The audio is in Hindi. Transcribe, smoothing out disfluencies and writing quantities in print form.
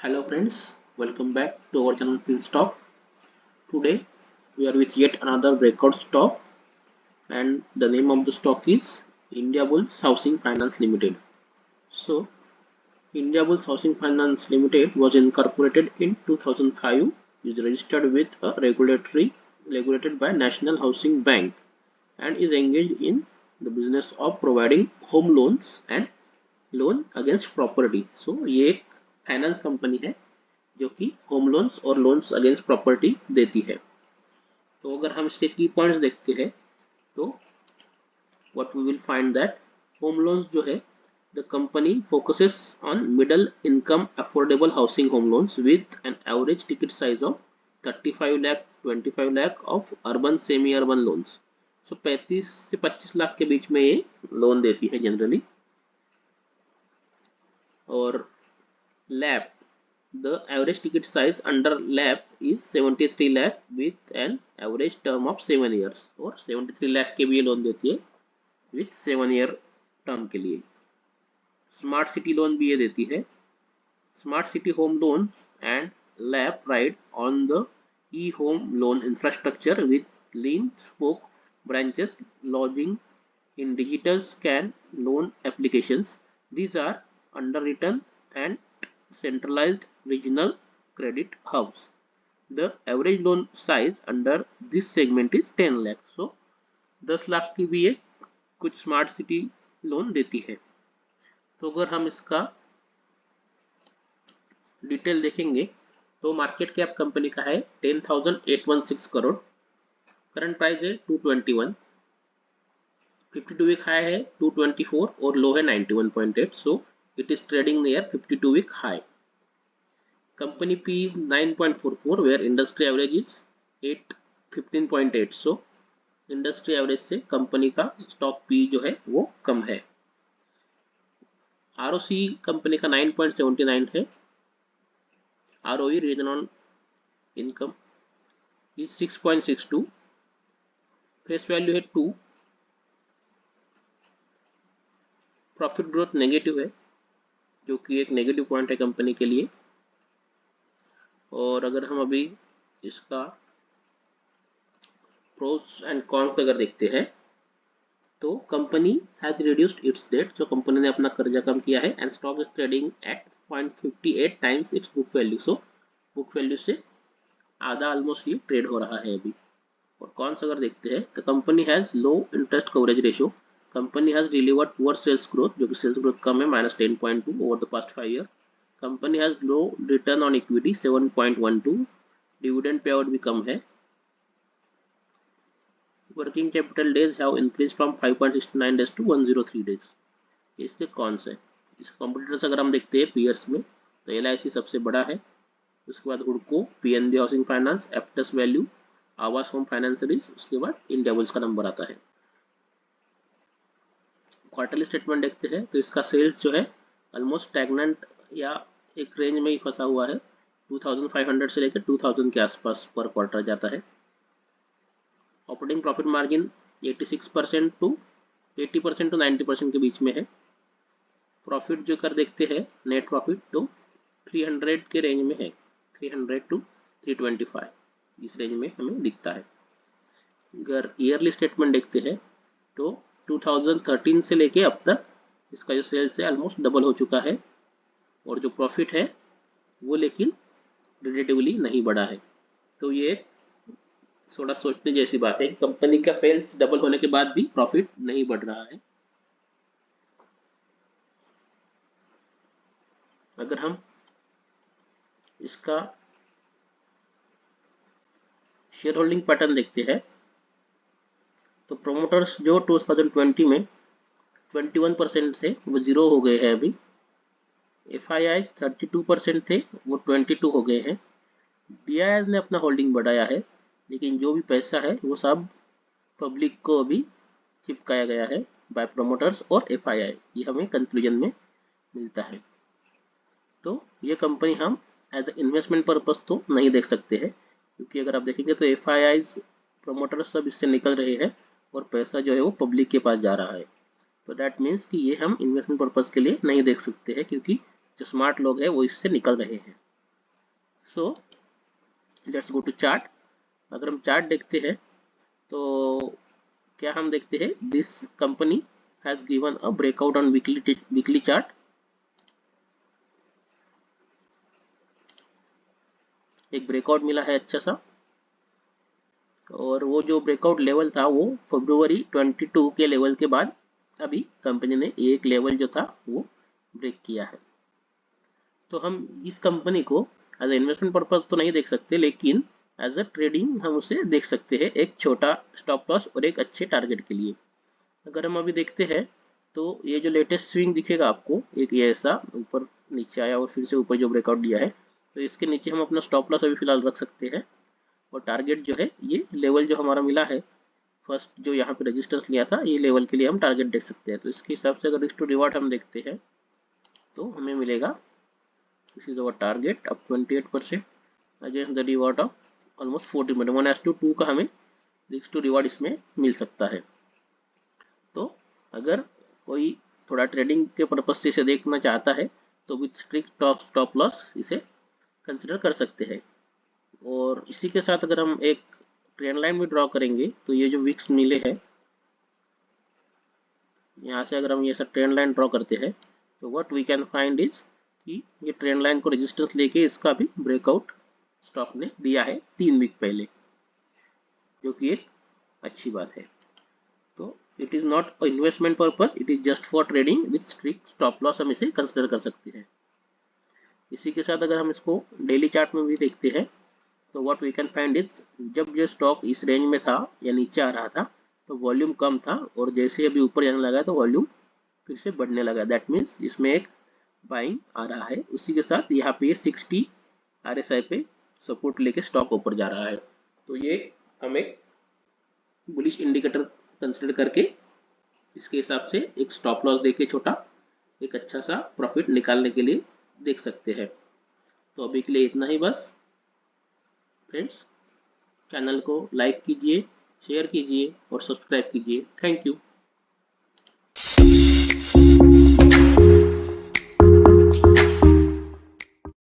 Hello friends, welcome back to our channel Finstock. Today we are with yet another breakout stock and the name of the stock is India Bulls Housing Finance Limited. So India Bulls Housing Finance Limited was incorporated in 2005, is registered with a regulated by National Housing Bank and is engaged in the business of providing home loans and loan against property. So ये एक फाइनेंस कंपनी है जो कि होम लोन्स और लोन्स अगेंस्ट प्रॉपर्टी देती है। तो अगर हम इसके की पॉइंट्स देखते हैं तो what we will find that home loans जो है the company focuses on middle income affordable housing home loans with an average ticket size of 35 lakh 25 lakh of urban semi urban loans. So 35 से 25 लाख के बीच में ये लोन देती है जनरली। और LAP, the average ticket size under LAP is 73 lakh with an average term of 7 years और 73 लाख के भी ये लोन देती है विथ 7 ईयर टर्म के लिए। स्मार्ट सिटी लोन भी ये देती है। Smart city home loan and LAP ride on the E home loan infrastructure with lean spoke branches lodging in digital scan loan applications. These are underwritten and centralized regional credit hubs. The average loan size under this segment is 10 lakh. So 10 lakh की भी ये कुछ स्मार्ट सिटी लोन देती है। तो अगर हम इसका डिटेल देखेंगे तो मार्केट कैप कंपनी का है 10,816 करोड़, करंट प्राइस है 221, 52 वीक हाई है 224 और लो है 91.8. सो it is trading near 52 week high. Company P is 9.44 where industry average is 15.8. So industry average से कंपनी का स्टॉक P जो है वो कम है। ROC कंपनी का 9.79 है। ROE return on income is 6.62, face value है 2, प्रॉफिट ग्रोथ नेगेटिव है जो कि एक नेगेटिव पॉइंट है कंपनी के लिए। और अगर हम अभी इसका प्रोस एंड कॉन्स अगर देखते हैं तो company has reduced its debt, जो कंपनी ने अपना कर्जा कम किया है and stock is trading at 0.58 times its book value. So book value से आधा ऑलमोस्ट ये ट्रेड हो रहा है अभी। और कॉन्स अगर देखते हैं तो company has low interest coverage ratio, company has delivered poor sales growth जो कि सेल्स ग्रोथ कम है -10.2 over the past 5 year. Company has low return on equity 7.12, dividend pay out भी कम है। Working capital days have increase from 5.69 days to 103 days. इसके कौन से इस कॉम्पिटिटर्स अगर हम देखते हैं पीयर्स में तो LIC सबसे बड़ा है, उसके बाद हुडको, PNB housing finance, Aptus value, आवास होम फाइनेंसरीज, उसके बाद इंडिया बुल्स का नंबर आता है। क्वार्टरली स्टेटमेंट देखते हैं तो इसका सेल्स जो है ऑलमोस्ट स्टैग्नेंट या एक रेंज में ही फंसा हुआ है, 2500 से लेकर 2000 के आसपास पर क्वार्टर जाता है। Operating profit margin 86% to 80% to 90% के बीच में है। प्रॉफिट जो कर देखते हैं नेट प्रॉफिट तो 300 के रेंज में है, 300 टू 325 इस रेंज में हमें दिखता है। अगर ईयरली स्टेटमेंट देखते हैं तो 2013 से लेके अब तक इसका जो सेल्स है ऑलमोस्ट डबल हो चुका है और जो प्रॉफिट है वो लेकिन रिलेटिवली नहीं बढ़ा है। तो ये थोड़ा सोचने जैसी बात है, कंपनी का सेल्स डबल होने के बाद भी प्रॉफिट नहीं बढ़ रहा है। अगर हम इसका शेयर होल्डिंग पैटर्न देखते हैं तो प्रोमोटर्स जो 2020 में 21% थे वो 0 हो गए हैं अभी। FII 32% थे वो 22 हो गए हैं। DIIs ने अपना होल्डिंग बढ़ाया है लेकिन जो भी पैसा है वो सब पब्लिक को अभी चिपकाया गया है बाय प्रोमोटर्स और FII, ये हमें कंक्लूजन में मिलता है। तो ये कंपनी हम एज ए इन्वेस्टमेंट पर्पस तो नहीं देख सकते हैं क्योंकि अगर आप देखेंगे तो FIIs प्रोमोटर्स सब इससे निकल रहे हैं और पैसा जो है वो पब्लिक के पास जा रहा है। तो दैट मीन्स कि ये हम इन्वेस्टमेंट पर्पस के लिए नहीं देख सकते हैं क्योंकि जो स्मार्ट लोग हैं वो इससे निकल रहे हैं। So let's go to chart. अगर हम चार्ट देखते हैं तो क्या हम देखते हैं, this company has given a breakout on weekly chart. एक ब्रेकआउट मिला है अच्छा सा, और वो जो ब्रेकआउट लेवल था वो फरवरी 22 के लेवल के बाद अभी कंपनी ने एक लेवल जो था वो ब्रेक किया है। तो हम इस कंपनी को एज ए इन्वेस्टमेंट पर्पज तो नहीं देख सकते, लेकिन एज अ ट्रेडिंग हम उसे देख सकते हैं, एक छोटा स्टॉप लॉस और एक अच्छे टारगेट के लिए। अगर हम अभी देखते हैं तो ये जो लेटेस्ट स्विंग दिखेगा आपको, एक ये ऐसा ऊपर नीचे आया और फिर से ऊपर जो ब्रेकआउट दिया है, तो इसके नीचे हम अपना स्टॉप लॉस अभी फिलहाल रख सकते हैं। और टारगेट जो है, ये लेवल जो हमारा मिला है फर्स्ट जो यहाँ पे रेजिस्टेंस लिया था, ये लेवल के लिए हम टारगेट देख सकते हैं। तो इसके हिसाब से अगर रिस्क टू रिवार्ड हम देखते हैं तो हमें मिलेगा, दिस इज अवर टारगेट अब 28% against the reward of almost 40%, 1:2 का हमें रिस्क टू रिवार्ड इसमें मिल सकता है। तो अगर कोई थोड़ा ट्रेडिंग के पर्पज से इसे देखना चाहता है तो विथ स्ट्रिक्ट स्टॉप लॉस इसे कंसिडर कर सकते हैं। और इसी के साथ अगर हम एक ट्रेंड लाइन भी ड्रॉ करेंगे तो ये जो विक्स मिले हैं, यहाँ से अगर हम ये सब ट्रेंड लाइन ड्रॉ करते हैं तो what we can find is कि ये ट्रेंड लाइन को रेजिस्टेंस लेके इसका भी ब्रेकआउट स्टॉक ने दिया है 3 वीक पहले, जो कि एक अच्छी बात है। तो it is not investment purpose, it is just for trading with strict stop loss, हम इसे कंसिडर कर सकते हैं। इसी के साथ अगर हम इसको डेली चार्ट में भी देखते हैं तो what we can find is, जब ये स्टॉक इस रेंज में था या नीचे आ रहा था तो वॉल्यूम कम था, और जैसे अभी ऊपर जाने लगा तो वॉल्यूम फिर से बढ़ने लगा। दैट मीन्स इसमें एक बाइंग आ रहा है। उसी के साथ यहाँ पे 60 RSI पे सपोर्ट लेके स्टॉक ऊपर जा रहा है। तो ये हम एक बुलिश इंडिकेटर कंसिडर करके इसके हिसाब से एक स्टॉप लॉस देके छोटा एक अच्छा सा प्रॉफिट निकालने के लिए देख सकते हैं। तो अभी के लिए इतना ही बस फ्रेंड्स, चैनल को लाइक कीजिए, शेयर कीजिए और सब्सक्राइब कीजिए। Thank you.